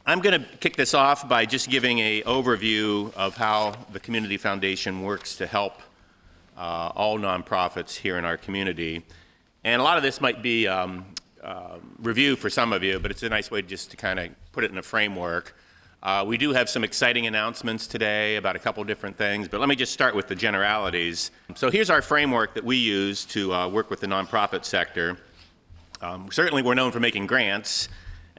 I'm going to kick this off by just giving an overview of how the Community Foundation works to help all nonprofits here in our community. And a lot of this might be review for some of you, but it's a nice way just to kind of put it in a framework. We do have some exciting announcements today about a couple different things, but let me just start with the generalities. So here's our framework that we use to work with the nonprofit sector. Certainly we're known for making grants,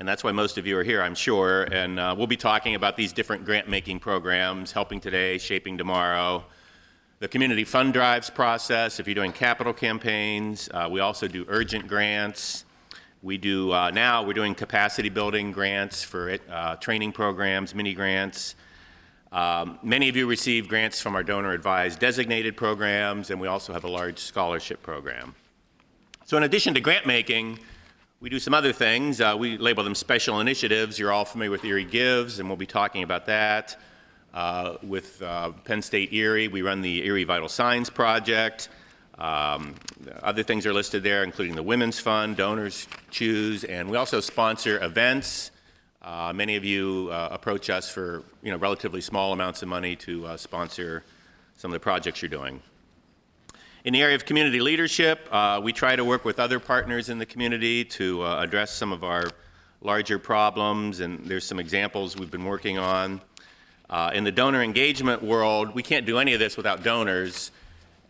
and that's why most of you are here, I'm sure, and we'll be talking about these different grant-making programs, Helping Today, Shaping Tomorrow, the community fund drives process, if you're doing capital campaigns. We also do urgent grants. We do, now we're doing capacity building grants for training programs, mini grants. Many of you receive grants from our donor-advised designated programs, and we also have a large scholarship program. So in addition to grant making, we do some other things. We label them special initiatives. You're all familiar with Erie Gives, and we'll be talking about that. With Penn State Erie, we run the Erie Vital Signs Project. Other things are listed there, including the Women's Fund, Donors Choose, and we also sponsor events. Many of you approach us for relatively small amounts of money to sponsor some of the projects you're doing. In the area of community leadership, we try to work with other partners in the community to address some of our larger problems, and there's some examples we've been working on. In the donor engagement world, we can't do any of this without donors,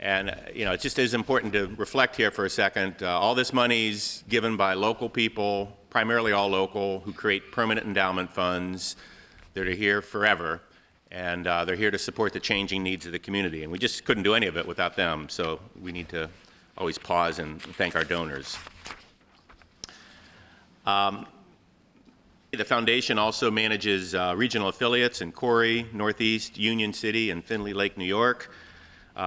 and it just is important to reflect here for a second. All this money is given by local people, primarily all local, who create permanent endowment funds that are here forever. And they're here to support the changing needs of the community. And we just couldn't do any of it without them. So we need to always pause and thank our donors. The foundation also manages regional affiliates in Corey, Northeast, Union City, and Findlay Lake, New York.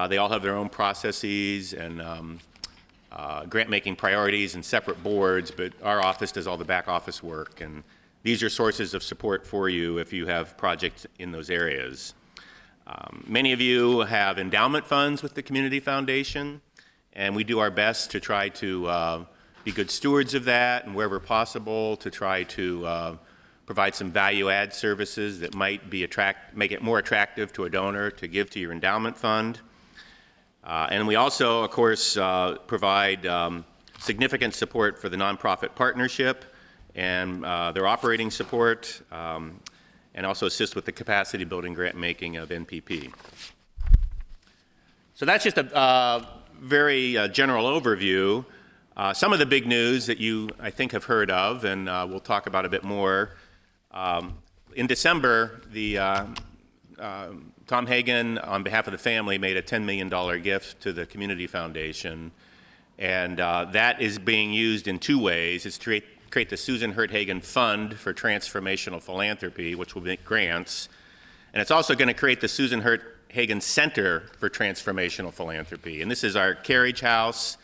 They all have their own processes and grant-making priorities and separate boards, but our office does all the back office work. And these are sources of support for you if you have projects in those areas. Many of you have endowment funds with the Community Foundation, and we do our best to try to be good stewards of that, and wherever possible to try to provide some value-add services that might be make it more attractive to a donor to give to your endowment fund. And we also, of course, provide significant support for the nonprofit partnership and their operating support, and also assist with the capacity building grant making of NPP. So that's just a very general overview. Some of the big news that you, I think, have heard of, and we'll talk about a bit more. In December, Tom Hagen, on behalf of the family, made a $10 million gift to the Community Foundation, and that is being used in two ways. It's to create the Susan Hurt Hagen Fund for Transformational Philanthropy, which will make grants. And it's also going to create the Susan Hurt Hagen Center for Transformational Philanthropy. And this is our carriage house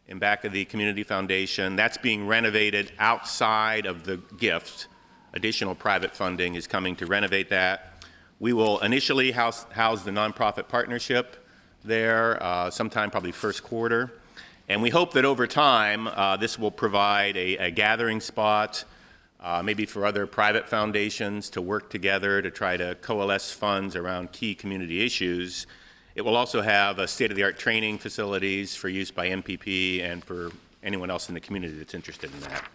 in back of the Community Foundation. That's being renovated outside of the gift. Additional private funding is coming to renovate that. We will initially house the nonprofit partnership there sometime probably first quarter. And we hope that over time, this will provide a gathering spot, maybe for other private foundations to work together to try to coalesce funds around key community issues. It will also have state-of-the-art training facilities for use by MPP and for anyone else in the community that's interested in that.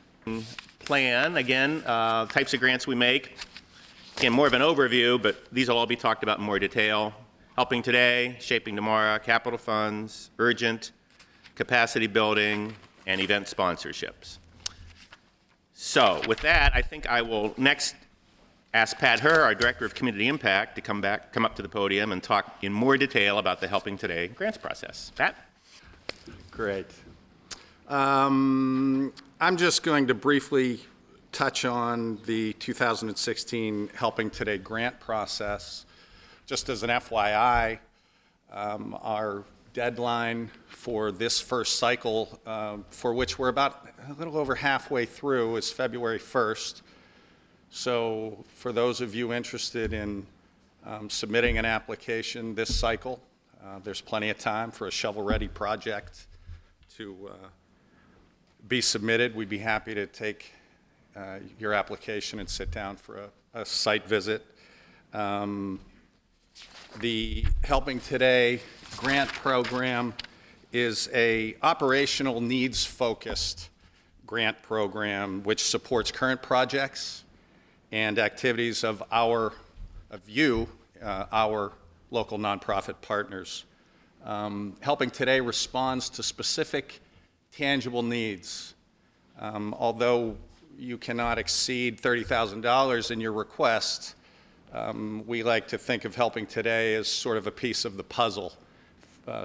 Plan, again, types of grants we make. Again, more of an overview, but these will all be talked about in more detail. Helping Today, Shaping Tomorrow, capital funds, urgent, capacity building, and event sponsorships. So with that, I think I will next ask Pat Herr, our Director of Community Impact, to come up to the podium and talk in more detail about the Helping Today grants process. Pat? Great. I'm just going to briefly touch on the 2016 Helping Today grant process. Just as an FYI, our deadline for this first cycle, for which we're about a little over halfway through, is February 1st. So for those of you interested in submitting an application this cycle, there's plenty of time for a shovel-ready project to be submitted. We'd be happy to take your application and sit down for a site visit. The Helping Today grant program is a operational needs-focused grant program which supports current projects and activities of our local nonprofit partners. Helping Today responds to specific tangible needs. Although you cannot exceed $30,000 in your request, we like to think of Helping Today as sort of a piece of the puzzle.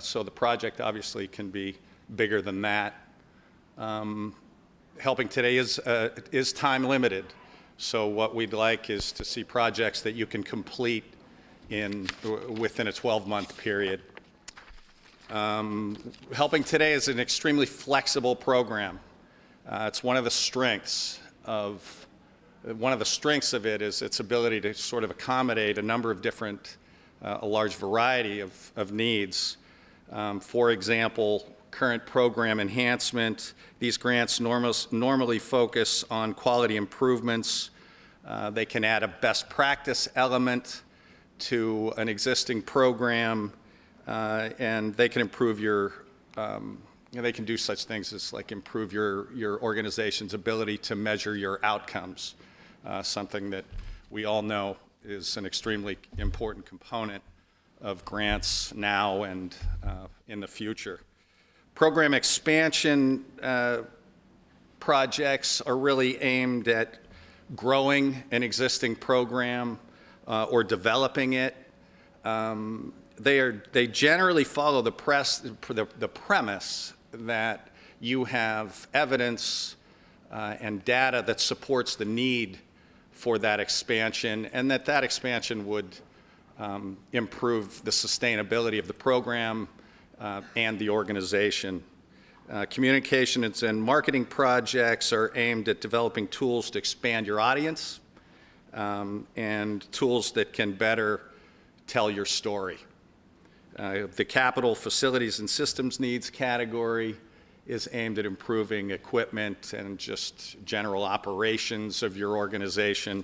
So the project obviously can be bigger than that. Helping Today is time limited. So what we'd like is to see projects that you can complete within a 12-month period. Helping Today is an extremely flexible program. It's one of the strengths of it is its ability to sort of accommodate a number of different, a large variety of needs. For example, current program enhancement. These grants normally focus on quality improvements. They can add a best practice element to an existing program, and they can improve they can do such things as like improve your organization's ability to measure your outcomes, something that we all know is an extremely important component of grants now and in the future. Program expansion projects are really aimed at growing an existing program or developing it. They generally follow the premise that you have evidence and data that supports the need for that expansion, and that expansion would improve the sustainability of the program and the organization. Communications and marketing projects are aimed at developing tools to expand your audience and tools that can better tell your story. The capital, facilities, and systems needs category is aimed at improving equipment and just general operations of your organization.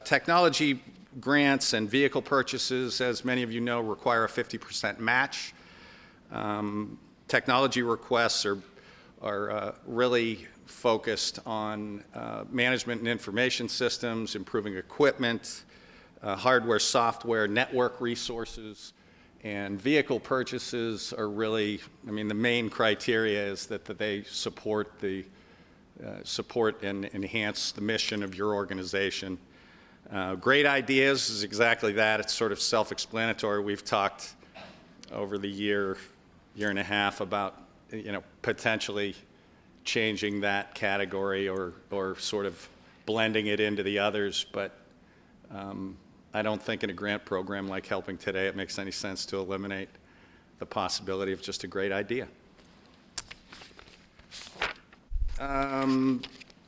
Technology grants and vehicle purchases, as many of you know, require a 50% match. Technology requests are really focused on management and information systems, improving equipment, hardware, software, network resources, and vehicle purchases are really, the main criteria is that they support and enhance the mission of your organization. Great ideas is exactly that. It's sort of self-explanatory. We've talked over the year and a half about, potentially changing that category or sort of blending it into the others, but I don't think in a grant program like Helping Today it makes any sense to eliminate the possibility of just a great idea.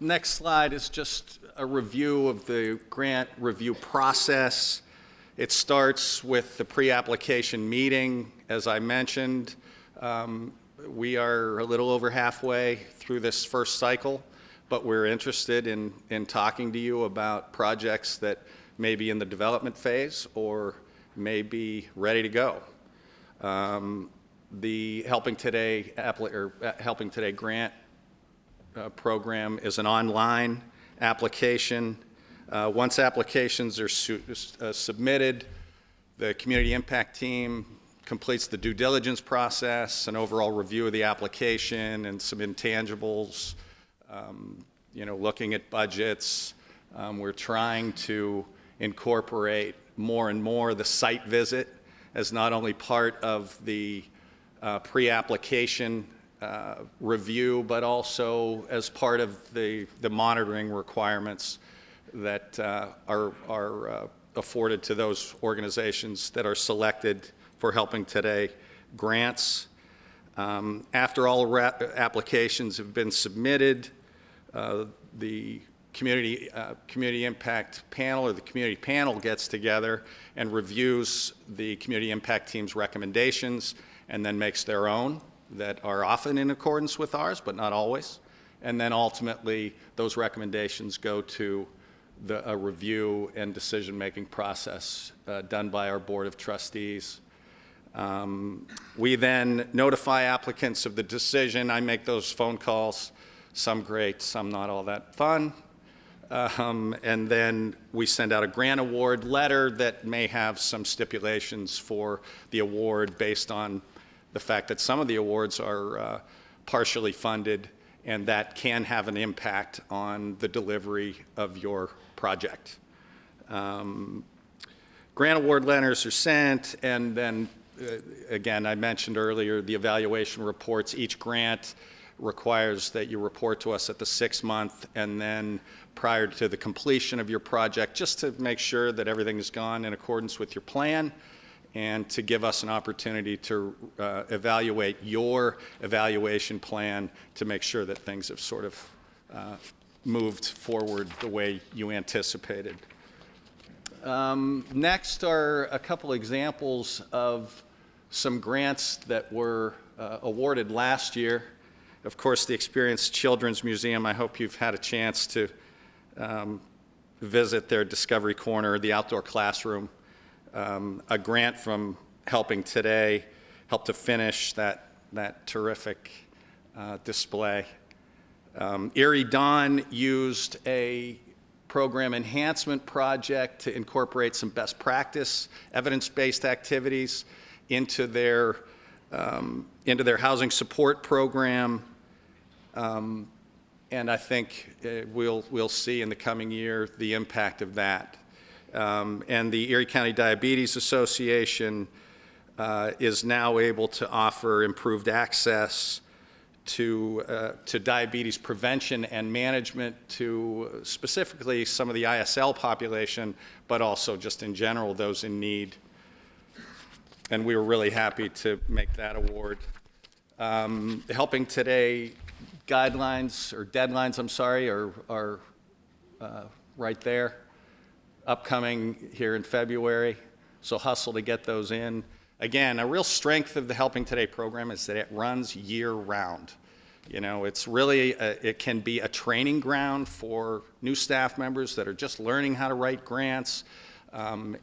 Next slide is just a review of the grant review process. It starts with the pre-application meeting. As I mentioned, we are a little over halfway through this first cycle, but we're interested in talking to you about projects that may be in the development phase or may be ready to go. The Helping Today grant program is an online application. Once applications are submitted, the community impact team completes the due diligence process, an overall review of the application and some intangibles, looking at budgets. We're trying to incorporate more and more the site visit as not only part of the pre-application review, but also as part of the monitoring requirements that are afforded to those organizations that are selected for Helping Today grants. After all applications have been submitted, the community impact panel or the community panel gets together and reviews the community impact team's recommendations and then makes their own that are often in accordance with ours, but not always. And then ultimately, those recommendations go to a review and decision-making process done by our Board of Trustees. We then notify applicants of the decision. I make those phone calls, some great, some not all that fun. And then we send out a grant award letter that may have some stipulations for the award based on the fact that some of the awards are partially funded, and that can have an impact on the delivery of your project. Grant award letters are sent, and then, again, I mentioned earlier the evaluation reports. Each grant requires that you report to us at the 6-month and then prior to the completion of your project, just to make sure that everything has gone in accordance with your plan and to give us an opportunity to evaluate your evaluation plan to make sure that things have sort of moved forward the way you anticipated. Next are a couple examples of some grants that were awarded last year. Of course, the Experience Children's Museum, I hope you've had a chance to visit their Discovery Corner, the outdoor classroom. A grant from Helping Today helped to finish that terrific display. Erie Dawn used a program enhancement project to incorporate some best practice, evidence-based activities into their housing support program. And I think we'll see in the coming year the impact of that. And the Erie County Diabetes Association is now able to offer improved access to diabetes prevention and management to specifically some of the ISL population, but also just in general those in need. And we were really happy to make that award. The Helping Today guidelines, or deadlines, I'm sorry, are right there, upcoming here in February, so hustle to get those in. Again, a real strength of the Helping Today program is that it runs year-round. You know, it's really, it can be a training ground for new staff members that are just learning how to write grants.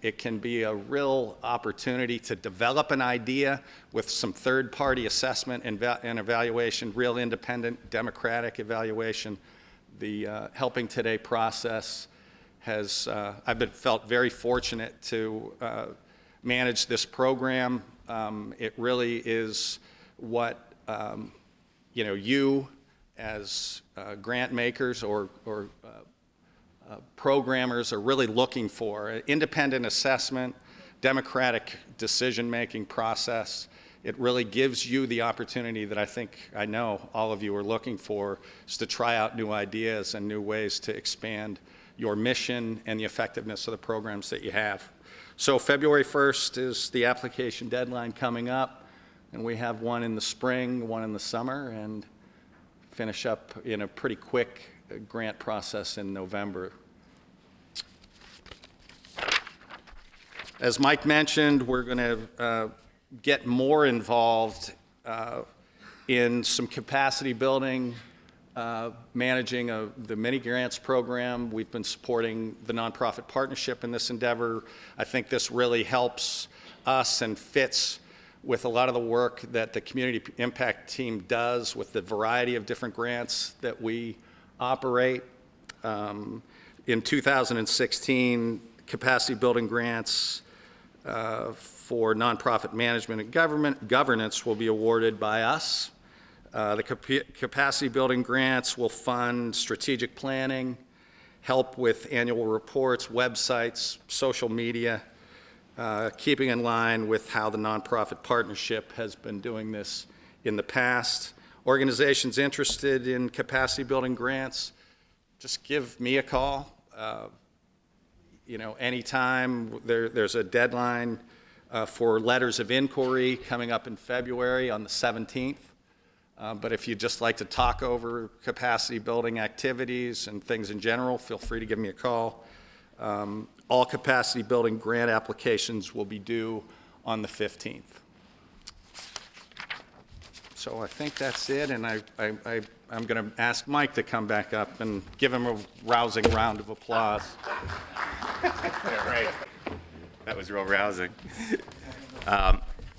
It can be a real opportunity to develop an idea with some third-party assessment and evaluation, real independent, democratic evaluation. The Helping Today process has, I've felt very fortunate to manage this program. It really is what, you as grant makers or programmers are really looking for: independent assessment, democratic decision-making process. It really gives you the opportunity that I know all of you are looking for, is to try out new ideas and new ways to expand your mission and the effectiveness of the programs that you have. So February 1st is the application deadline coming up, and we have one in the spring, one in the summer, and finish up in a pretty quick grant process in November. As Mike mentioned, we're going to get more involved in some capacity building, managing the mini grants program. We've been supporting the nonprofit partnership in this endeavor. I think this really helps us and fits with a lot of the work that the community impact team does with the variety of different grants that we operate. In 2016, capacity building grants for nonprofit management and governance will be awarded by us. The capacity building grants will fund strategic planning, help with annual reports, websites, social media, keeping in line with how the nonprofit partnership has been doing this in the past. Organizations interested in capacity building grants, just give me a call. Anytime. There's a deadline for letters of inquiry coming up in February on the 17th. But if you'd just like to talk over capacity building activities and things in general, feel free to give me a call. All capacity building grant applications will be due on the 15th. So I think that's it, and I'm going to ask Mike to come back up and give him a rousing round of applause. Yeah, right. That was real rousing.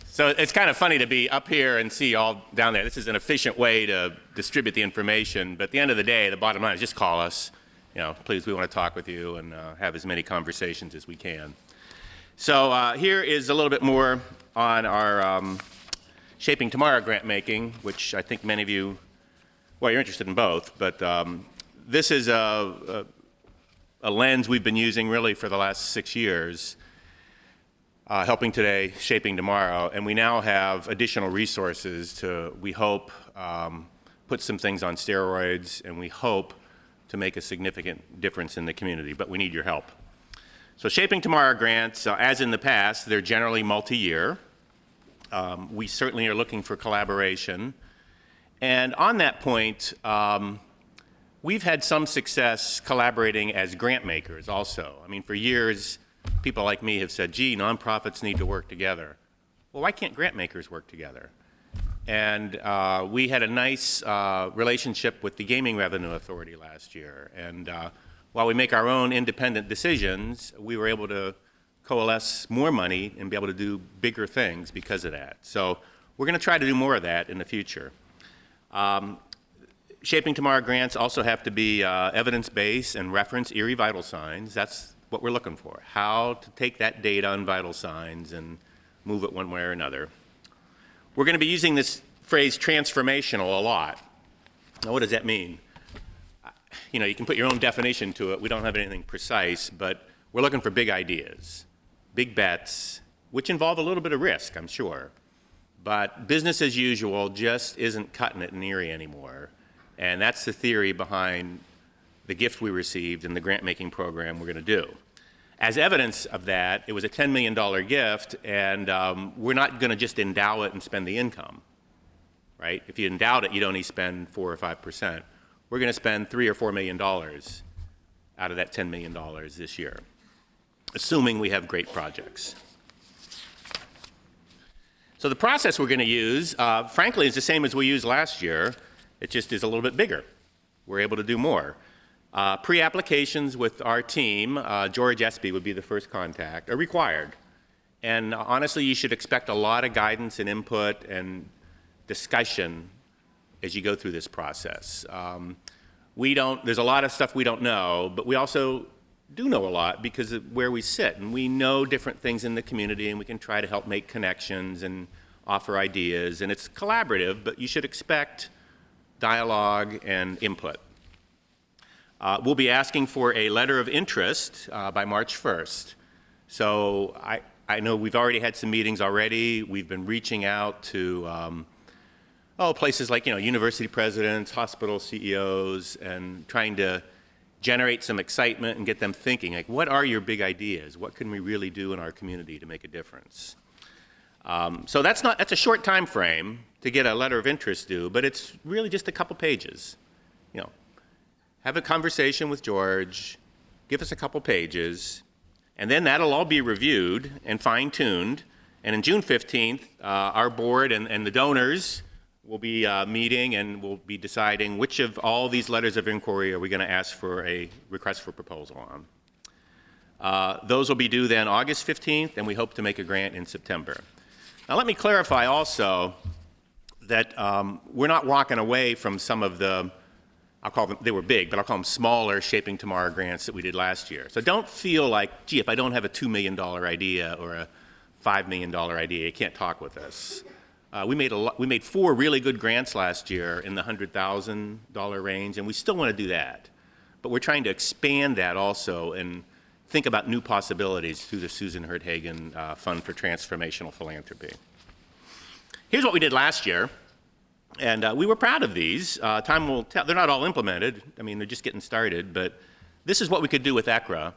So it's kind of funny to be up here and see all down there. This is an efficient way to distribute the information, but at the end of the day, the bottom line is just call us. Please, we want to talk with you and have as many conversations as we can. So here is a little bit more on our Shaping Tomorrow grant making, which I think many of you, well, you're interested in both, but this is a lens we've been using really for the last 6 years. Helping Today, Shaping Tomorrow, and we now have additional resources to, we hope, put some things on steroids, and we hope to make a significant difference in the community, but we need your help. So Shaping Tomorrow grants, as in the past, they're generally multi-year. We certainly are looking for collaboration. And on that point, we've had some success collaborating as grant makers also. I mean, for years, people like me have said, gee, nonprofits need to work together. Well, why can't grant makers work together? And we had a nice relationship with the Gaming Revenue Authority last year. And while we make our own independent decisions, we were able to coalesce more money and be able to do bigger things because of that. So we're going to try to do more of that in the future. Shaping Tomorrow grants also have to be evidence-based and reference Erie vital signs. That's what we're looking for, how to take that data on vital signs and move it one way or another. We're going to be using this phrase transformational a lot. Now, what does that mean? You can put your own definition to it. We don't have anything precise, but we're looking for big ideas, big bets, which involve a little bit of risk, I'm sure. But business as usual just isn't cutting it in Erie anymore. And that's the theory behind the gift we received in the grant-making program we're going to do. As evidence of that, it was a $10 million gift, and we're not going to just endow it and spend the income, right? If you endowed it, you'd only spend 4 or 5%. We're going to spend $3 or $4 million out of that $10 million this year, assuming we have great projects. So the process we're going to use, frankly, is the same as we used last year. It just is a little bit bigger. We're able to do more. Pre-applications with our team, George Espy would be the first contact, are required. And honestly, you should expect a lot of guidance and input and discussion as you go through this process. There's a lot of stuff we don't know, but we also do know a lot because of where we sit. And we know different things in the community, and we can try to help make connections and offer ideas. And it's collaborative, but you should expect dialogue and input. We'll be asking for a letter of interest by March 1st. So I know we've already had some meetings already. We've been reaching out to places like university presidents, hospital CEOs, and trying to generate some excitement and get them thinking, like, what are your big ideas? What can we really do in our community to make a difference? So that's a short time frame to get a letter of interest due, but it's really just a couple pages. Have a conversation with George, give us a couple pages, and then that'll all be reviewed and fine-tuned. And on June 15th, our board and the donors will be meeting, and we'll be deciding which of all these letters of inquiry are we going to ask for a request for proposal on. Those will be due then August 15th, and we hope to make a grant in September. Now let me clarify also that we're not walking away from some of the, I'll call them, they were big, but I'll call them smaller Shaping Tomorrow grants that we did last year. So don't feel like, gee, if I don't have a $2 million idea or a $5 million idea, you can't talk with us. We made 4 really good grants last year in the $100,000 range, and we still want to do that. But we're trying to expand that also and think about new possibilities through the Susan Hurt Hagen Fund for Transformational Philanthropy. Here's what we did last year. And we were proud of these. Time will tell. They're not all implemented. I mean, they're just getting started. But this is what we could do with ECRA.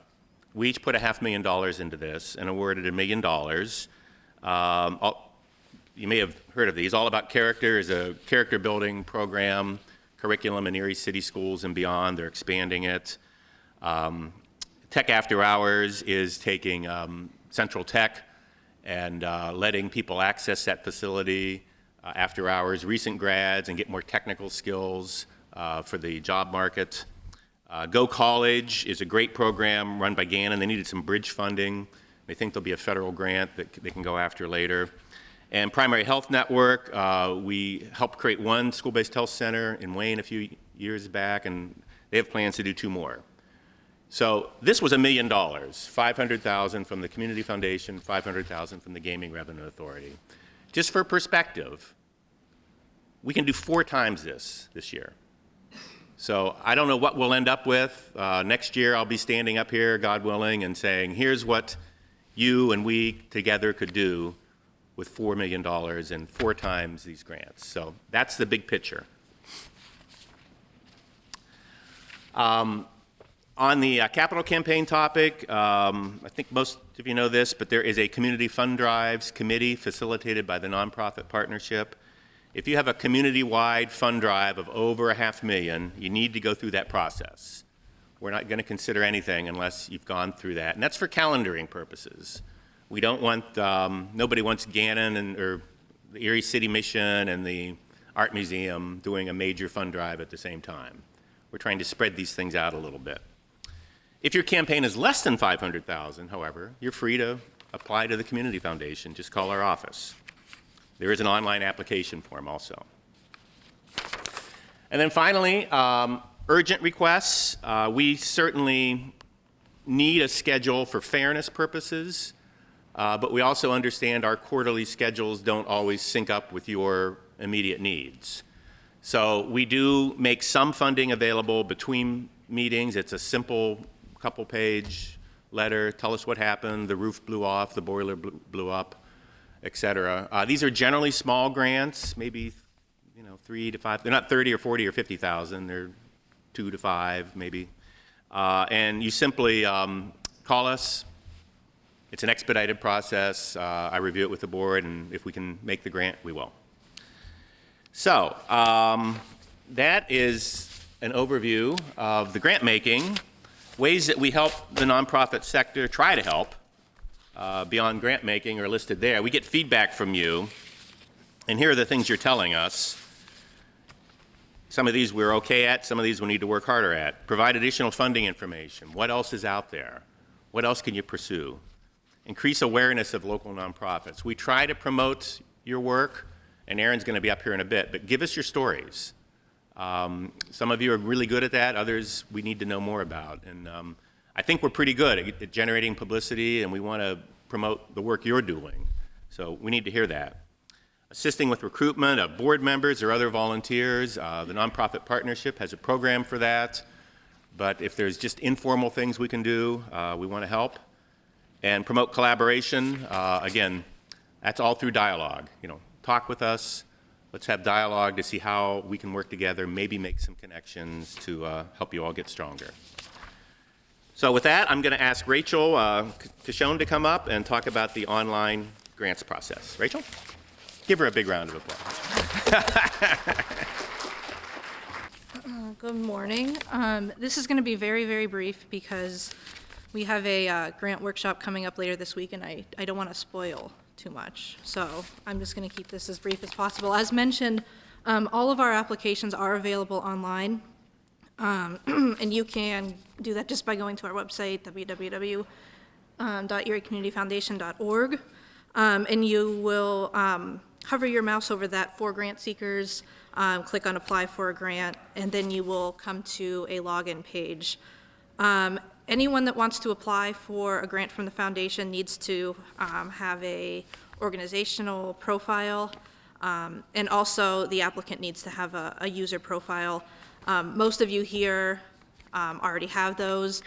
We each put $500,000 into this and awarded $1 million. You may have heard of these. All About Character is a character building program, curriculum in Erie City Schools and beyond. They're expanding it. Tech After Hours is taking Central Tech and letting people access that facility. after hours, recent grads, and get more technical skills for the job market. Go College is a great program run by Gannon. They needed some bridge funding. They think there'll be a federal grant that they can go after later. And Primary Health Network, we helped create one school-based health center in Wayne a few years back, and they have plans to do 2 more. So this was $1 million, $500,000 from the Community Foundation, $500,000 from the Gaming Revenue Authority. Just for perspective, we can do 4 times this year. So I don't know what we'll end up with. Next year I'll be standing up here, God willing, and saying, here's what you and we together could do with $4 million and 4 times these grants. So that's the big picture. On the capital campaign topic, I think most of you know this, but there is a community fund drives committee facilitated by the nonprofit partnership. If you have a community-wide fund drive of over $500,000, you need to go through that process. We're not going to consider anything unless you've gone through that, and that's for calendaring purposes. We don't want, nobody wants Gannon or the Erie City Mission and the Art Museum doing a major fund drive at the same time. We're trying to spread these things out a little bit. If your campaign is less than $500,000, however, you're free to apply to the Community Foundation. Just call our office. There is an online application form also. And then finally, urgent requests. We certainly need a schedule for fairness purposes, but we also understand our quarterly schedules don't always sync up with your immediate needs. So we do make some funding available between meetings. It's a simple couple-page letter. Tell us what happened. The roof blew off. The boiler blew up, et cetera. These are generally small grants, maybe 3 to 5. They're not 30 or 40 or 50,000. They're 2 to 5, maybe. And you simply call us. It's an expedited process. I review it with the board, and if we can make the grant, we will. So that is an overview of the grant making, ways that we help the nonprofit sector, try to help, beyond grant making are listed there. We get feedback from you, and here are the things you're telling us. Some of these we're okay at, some of these we need to work harder at. Provide additional funding information. What else is out there? What else can you pursue? Increase awareness of local nonprofits. We try to promote your work, and Aaron's going to be up here in a bit, but give us your stories. Some of you are really good at that. Others we need to know more about. And I think we're pretty good at generating publicity, and we want to promote the work you're doing. So we need to hear that. Assisting with recruitment of board members or other volunteers. The nonprofit partnership has a program for that. But if there's just informal things we can do, we want to help. And promote collaboration. Again, that's all through dialogue. Talk with us. Let's have dialogue to see how we can work together, maybe make some connections to help you all get stronger. So with that, I'm going to ask Rachel Cashone to come up and talk about the online grants process. Rachel? Give her a big round of applause. Good morning. This is going to be very, very brief because we have a grant workshop coming up later this week, and I don't want to spoil too much. So I'm just going to keep this as brief as possible. As mentioned, all of our applications are available online, and you can do that just by going to our website, www.eriecommunityfoundation.org, and you will hover your mouse over that for grant seekers, click on apply for a grant, and then you will come to a login page. Anyone that wants to apply for a grant from the foundation needs to have a organizational profile, and also the applicant needs to have a user profile. Most of you here already have those.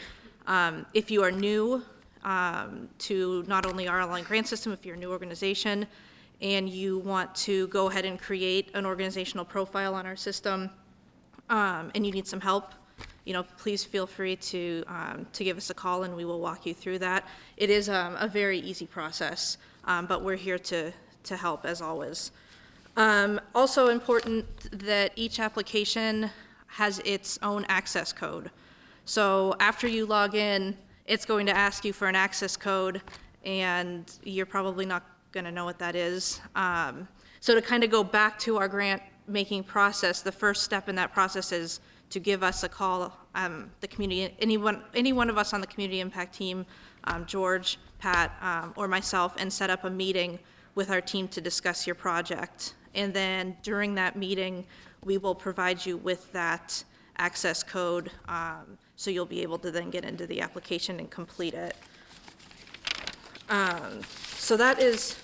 If you are new to not only our online grant system, if you're a new organization and you want to go ahead and create an organizational profile on our system, and you need some help, please feel free to give us a call and we will walk you through that. It is a very easy process, but we're here to help as always. Also important that each application has its own access code. So after you log in, it's going to ask you for an access code, and you're probably not going to know what that is. So to kind of go back to our grant making process, the first step in that process is to give us a call, the community, any one of us on the community impact team, George, Pat, or myself, and set up a meeting with our team to discuss your project. And then during that meeting, we will provide you with that access code, so you'll be able to then get into the application and complete it. So that is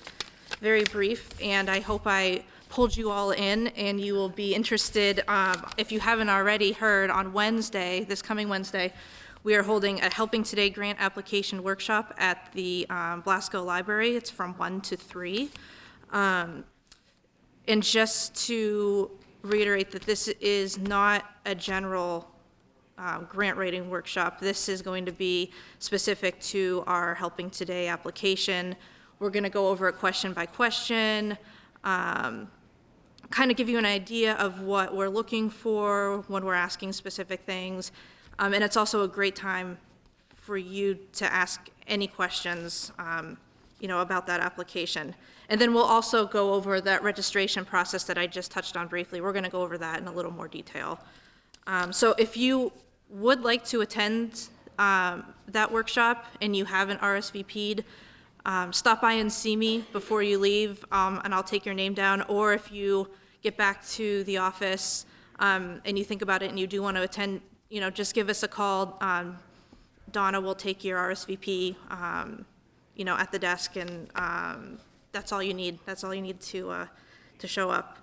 very brief, and I hope I pulled you all in, and you will be interested, if you haven't already heard, on Wednesday, this coming Wednesday, we are holding a Helping Today grant application workshop at the Blasco Library. It's from 1 to 3. And just to reiterate that this is not a general grant writing workshop. This is going to be specific to our Helping Today application. We're going to go over it question by question, kind of give you an idea of what we're looking for when we're asking specific things. And it's also a great time for you to ask any questions, about that application. And then we'll also go over that registration process that I just touched on briefly. We're going to go over that in a little more detail. So if you would like to attend that workshop and you haven't RSVP'd, stop by and see me before you leave, and I'll take your name down. Or if you get back to the office and you think about it and you do want to attend, just give us a call. Donna will take your RSVP, at the desk, and that's all you need. That's all you need to show up.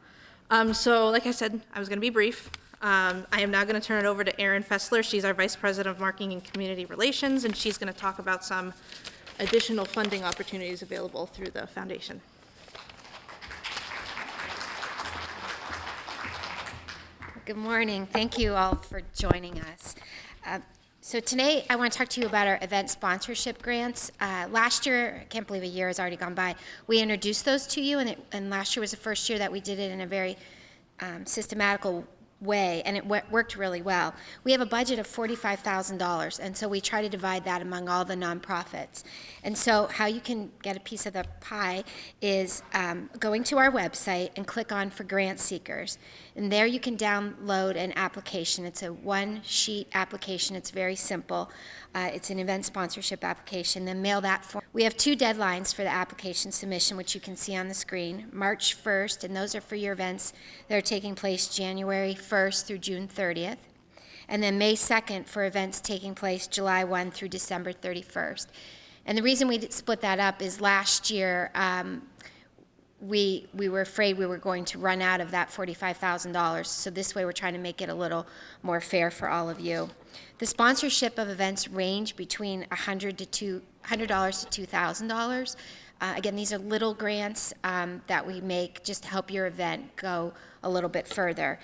So like I said, I was going to be brief. I am now going to turn it over to Erin Fessler. She's our Vice President of Marketing and Community Relations, and she's going to talk about some additional funding opportunities available through the foundation. Good morning. Thank you all for joining us. So today I want to talk to you about our event sponsorship grants. Last year, I can't believe a year has already gone by, we introduced those to you, and last year was the first year that we did it in a very systematical way, and it worked really well. We have a budget of $45,000, and so we try to divide that among all the nonprofits. And so how you can get a piece of the pie is going to our website and click on for grant seekers. And there you can download an application. It's a one-sheet application. It's very simple. It's an event sponsorship application. Then mail that form. We have 2 deadlines for the application submission, which you can see on the screen. March 1st, and those are for your events that are taking place January 1st through June 30th. And then May 2nd for events taking place July 1 through December 31st. And the reason we split that up is last year, we were afraid we were going to run out of that $45,000. So this way we're trying to make it a little more fair for all of you. The sponsorship of events range between $100 to $2,000. Again, these are little grants that we make just to help your event go a little bit further.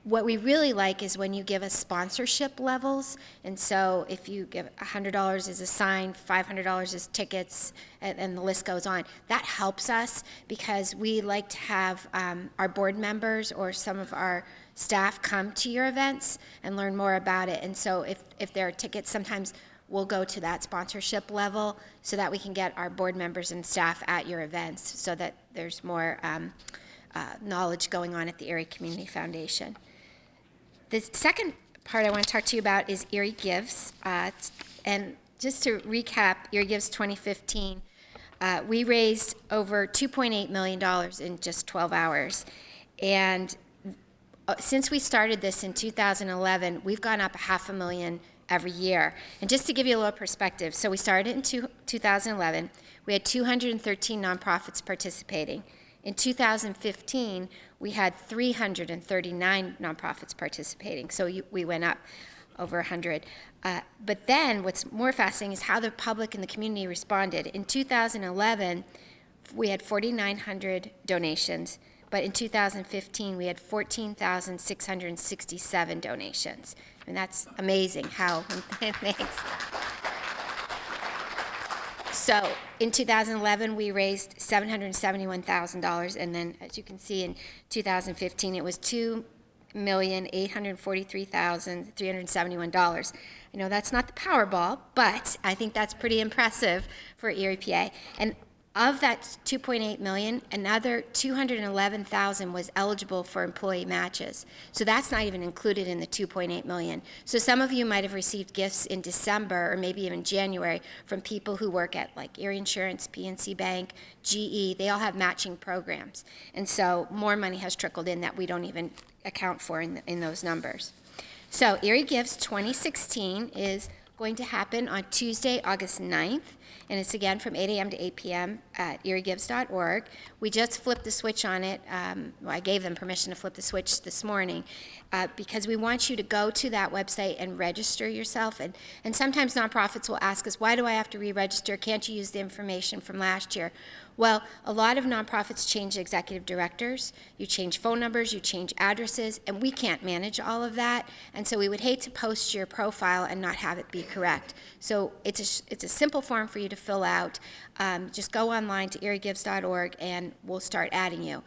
What we really like is when you give us sponsorship levels, and so if you give $100 as a sign, $500 as tickets, and the list goes on, that helps us because we like to have our board members or some of our staff come to your events and learn more about it. And so if there are tickets, sometimes we'll go to that sponsorship level so that we can get our board members and staff at your events so that there's more knowledge going on at the Erie Community Foundation. The second part I want to talk to you about is Erie Gives. And just to recap, Erie Gives 2015, we raised over $2.8 million in just 12 hours. And since we started this in 2011, we've gone up $500,000 every year. And just to give you a little perspective, so we started in 2011. We had 213 nonprofits participating. In 2015, we had 339 nonprofits participating, so we went up over 100. But then what's more fascinating is how the public and the community responded. In 2011, we had 4,900 donations, but in 2015, we had 14,667 donations. And that's amazing how thanks. So in 2011, we raised $771,000, and then as you can see in 2015, it was $2,843,371. I know that's not the Powerball, but I think that's pretty impressive for Erie, PA. And Of that 2.8 million, another 211,000 was eligible for employee matches. So that's not even included in the 2.8 million. So some of you might have received gifts in December or maybe even January from people who work at like Erie Insurance, PNC Bank, GE. They all have matching programs. And so more money has trickled in that we don't even account for in those numbers. So Erie Gives 2016 is going to happen on Tuesday, August 9th, and it's again from 8 a.m. to 8 p.m. at eriegives.org. We just flipped the switch on it. I gave them permission to flip the switch this morning because we want you to go to that website and register yourself. And sometimes nonprofits will ask us, why do I have to re-register? Can't you use the information from last year? Well, a lot of nonprofits change executive directors, you change phone numbers, you change addresses, and we can't manage all of that. And so we would hate to post your profile and not have it be correct. So it's a simple form for you to fill out. Just go online to eriegives.org and we'll start adding you.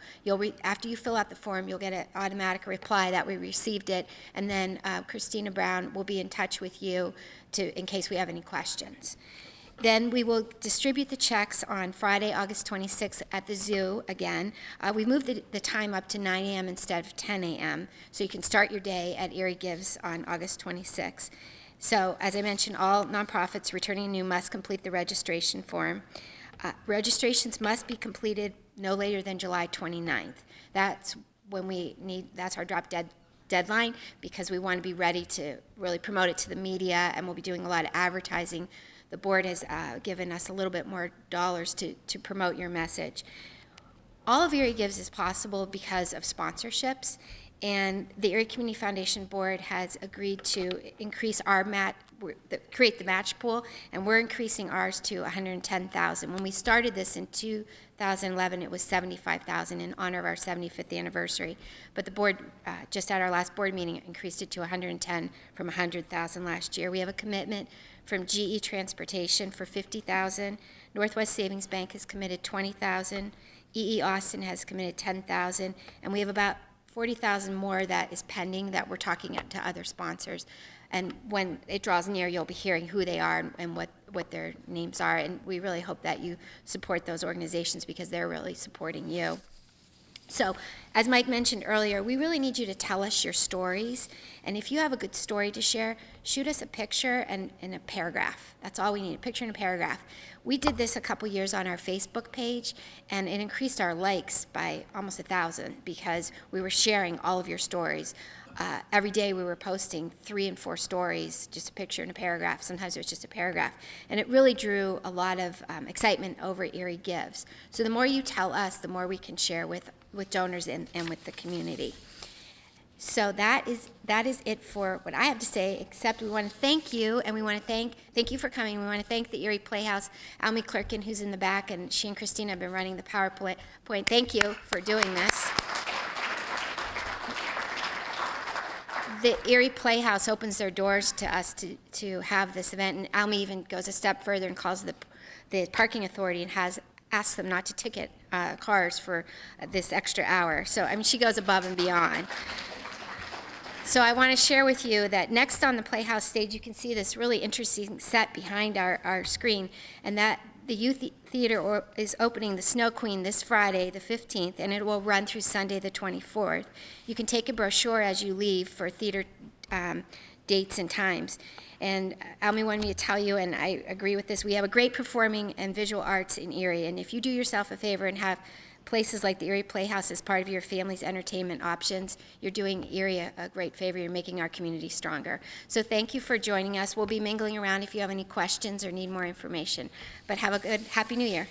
After you fill out the form, you'll get an automatic reply that we received it, and then Christina Brown will be in touch with you in case we have any questions. Then we will distribute the checks on Friday, August 26th at the zoo again. We moved the time up to 9 a.m. instead of 10 a.m., so you can start your day at Erie Gives on August 26th. So, as I mentioned, all nonprofits returning new must complete the registration form. Registrations must be completed no later than July 29th. That's when that's our drop dead deadline, because we want to be ready to really promote it to the media, and we'll be doing a lot of advertising. The board has given us a little bit more dollars to promote your message. All of Erie Gives is possible because of sponsorships, and the Erie Community Foundation Board has agreed to increase our create the match pool, and we're increasing ours to $110,000. When we started this in 2011, it was $75,000 in honor of our 75th anniversary. But the board, just at our last board meeting, increased it to $110,000 from $100,000 last year. We have a commitment from GE Transportation for $50,000. Northwest Savings Bank has committed $20,000. EE Austin has committed $10,000, and we have about $40,000 more that is pending that we're talking to other sponsors. And when it draws near, you'll be hearing who they are and what their names are. And we really hope that you support those organizations because they're really supporting you. So, as Mike mentioned earlier, we really need you to tell us your stories. And if you have a good story to share, shoot us a picture and a paragraph. That's all we need, a picture and a paragraph. We did this a couple years on our Facebook page, and it increased our likes by almost 1,000 because we were sharing all of your stories. Every day we were posting 3 and 4 stories, just a picture and a paragraph. Sometimes it was just a paragraph. And it really drew a lot of excitement over Erie Gives. So the more you tell us, the more we can share with donors and with the community. So that is it for what I have to say, except we want to thank you, and we want to thank you for coming. We want to thank the Erie Playhouse, Almy Clerkin, who's in the back, and she and Christina have been running the PowerPoint. Thank you for doing this. The Erie Playhouse opens their doors to us to have this event, and Almy even goes a step further and calls the parking authority and has asked them not to ticket cars for this extra hour. So, I mean, she goes above and beyond. So I want to share with you that next on the Playhouse stage, you can see this really interesting set behind our screen, and that the Youth Theater is opening The Snow Queen this Friday, the 15th, and it will run through Sunday, the 24th. You can take a brochure as you leave for theater dates and times. And Almy wanted me to tell you, and I agree with this, we have a great performing and visual arts in Erie, and if you do yourself a favor and have places like the Erie Playhouse as part of your family's entertainment options, you're doing Erie a great favor. You're making our community stronger. So thank you for joining us. We'll be mingling around if you have any questions or need more information. But have a good, Happy New Year.